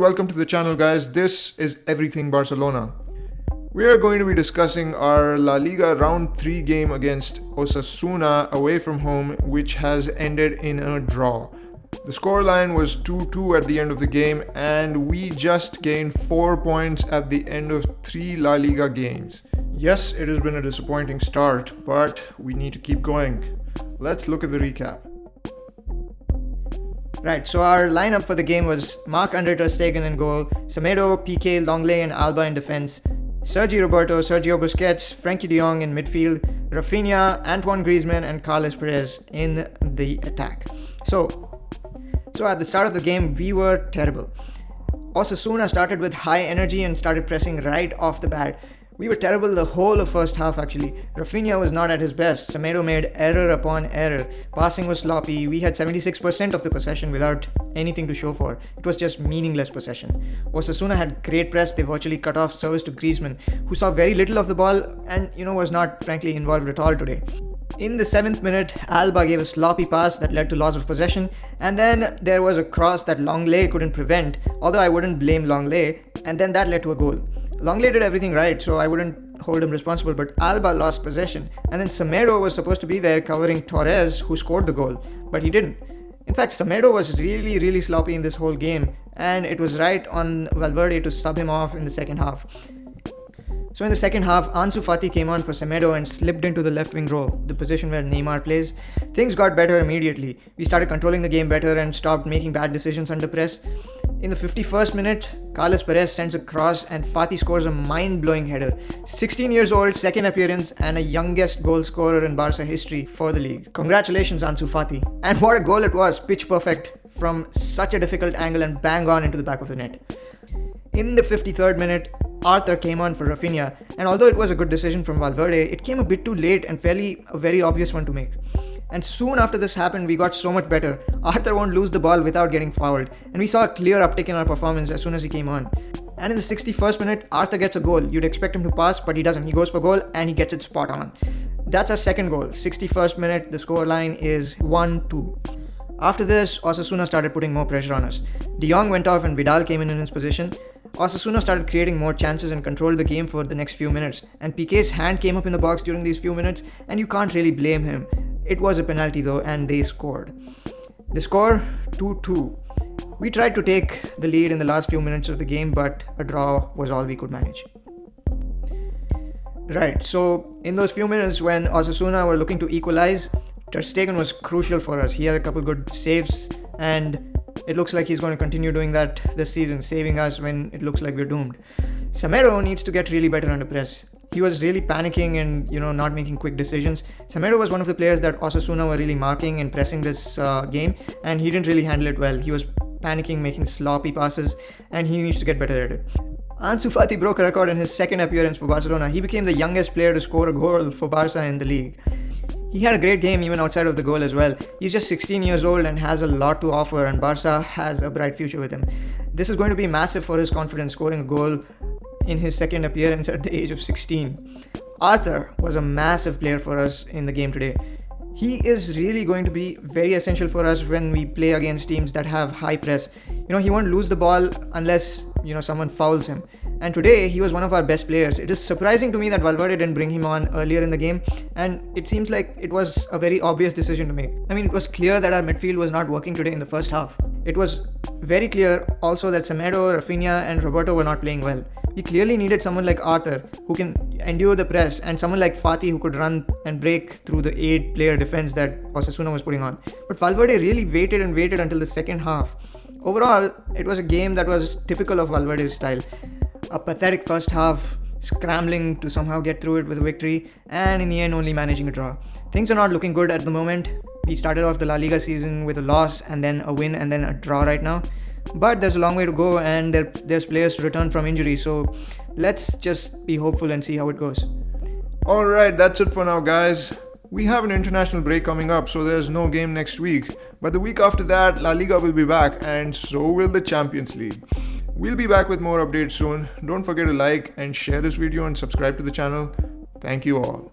welcome to the channel, guys. This is Everything Barcelona. We are going to be discussing our La Liga round 3 game against Osasuna away from home, which has ended in a draw. The scoreline was 2-2 at the end of the game, and we just gained 4 points at the end of 3 La Liga games. Yes, it has been a disappointing start, but we need to keep going. Let's look at the recap. Right, so our lineup for the game was Marc-Andre ter Stegen in goal, Semedo, Piqué, Longley and Alba in defense, Sergi Roberto, Sergio Busquets, Frenkie de Jong in midfield, Rafinha, Antoine Griezmann and Carles Perez in the attack. So at the start of the game, we were terrible. Osasuna started with high energy and started pressing right off the bat. We were terrible the whole of first half actually. Rafinha was not at his best. Semedo made error upon error. Passing was sloppy. We had 76% of the possession without anything to show for. It was just meaningless possession. Osasuna had great press. They virtually cut off service to Griezmann, who saw very little of the ball and was not frankly involved at all today. In the 7th minute, Alba gave a sloppy pass that led to loss of possession, and then there was a cross that Longley couldn't prevent, although I wouldn't blame Longley, and then that led to a goal. Longley did everything right, so I wouldn't hold him responsible, but Alba lost possession, and then Semedo was supposed to be there covering Torres, who scored the goal, but he didn't. In fact, Semedo was really sloppy in this whole game, and it was right on Valverde to sub him off in the second half. So in the second half, Ansu Fati came on for Semedo and slipped into the left wing role, the position where Neymar plays. Things got better immediately. We started controlling the game better and stopped making bad decisions under press. In the 51st minute, Carles Perez sends a cross and Fati scores a mind-blowing header. 16 years old, second appearance and a youngest goal scorer in Barca history for the league. Congratulations, Ansu Fati. And what a goal it was, pitch perfect from such a difficult angle and bang on into the back of the net. In the 53rd minute, Arthur came on for Rafinha, and although it was a good decision from Valverde, it came a bit too late and a very obvious one to make. And soon after this happened, we got so much better. Arthur won't lose the ball without getting fouled, and we saw a clear uptick in our performance as soon as he came on. And in the 61st minute, Arthur gets a goal. You'd expect him to pass, but he doesn't. He goes for goal and he gets it spot on. That's our second goal. 61st minute, the scoreline is 1-2. After this, Osasuna started putting more pressure on us. De Jong went off and Vidal came in his position. Osasuna started creating more chances and controlled the game for the next few minutes. And Piqué's hand came up in the box during these few minutes, and you can't really blame him. It was a penalty though, and they scored. The score, 2-2. We tried to take the lead in the last few minutes of the game, but a draw was all we could manage. Right, so in those few minutes when Osasuna were looking to equalize, ter Stegen was crucial for us. He had a couple good saves, and it looks like he's going to continue doing that this season, saving us when it looks like we're doomed. Semedo needs to get really better under press. He was really panicking and, not making quick decisions. Semedo was one of the players that Osasuna were really marking and pressing this game, and he didn't really handle it well. He was panicking, making sloppy passes, and he needs to get better at it. Ansu Fati broke a record in his second appearance for Barcelona. He became the youngest player to score a goal for Barca in the league. He had a great game even outside of the goal as well. He's just 16 years old and has a lot to offer, and Barca has a bright future with him. This is going to be massive for his confidence, scoring a goal in his second appearance at the age of 16. Arthur was a massive player for us in the game today. He is really going to be very essential for us when we play against teams that have high press. He won't lose the ball unless, someone fouls him. And today, he was one of our best players. It is surprising to me that Valverde didn't bring him on earlier in the game, and it seems like it was a very obvious decision to make. It was clear that our midfield was not working today in the first half. It was very clear also that Semedo, Rafinha and Roberto were not playing well. We clearly needed someone like Arthur, who can endure the press, and someone like Fati, who could run and break through the 8-player defense that Osasuna was putting on. But Valverde really waited until the second half. Overall, it was a game that was typical of Valverde's style. A pathetic first half, scrambling to somehow get through it with a victory, and in the end only managing a draw. Things are not looking good at the moment. We started off the La Liga season with a loss and then a win and then a draw right now. But there's a long way to go, and there's players to return from injury, so let's just be hopeful and see how it goes. Alright, that's it for now, guys. We have an international break coming up, so there's no game next week. But the week after that, La Liga will be back, and so will the Champions League. We'll be back with more updates soon. Don't forget to like and share this video and subscribe to the channel. Thank you all.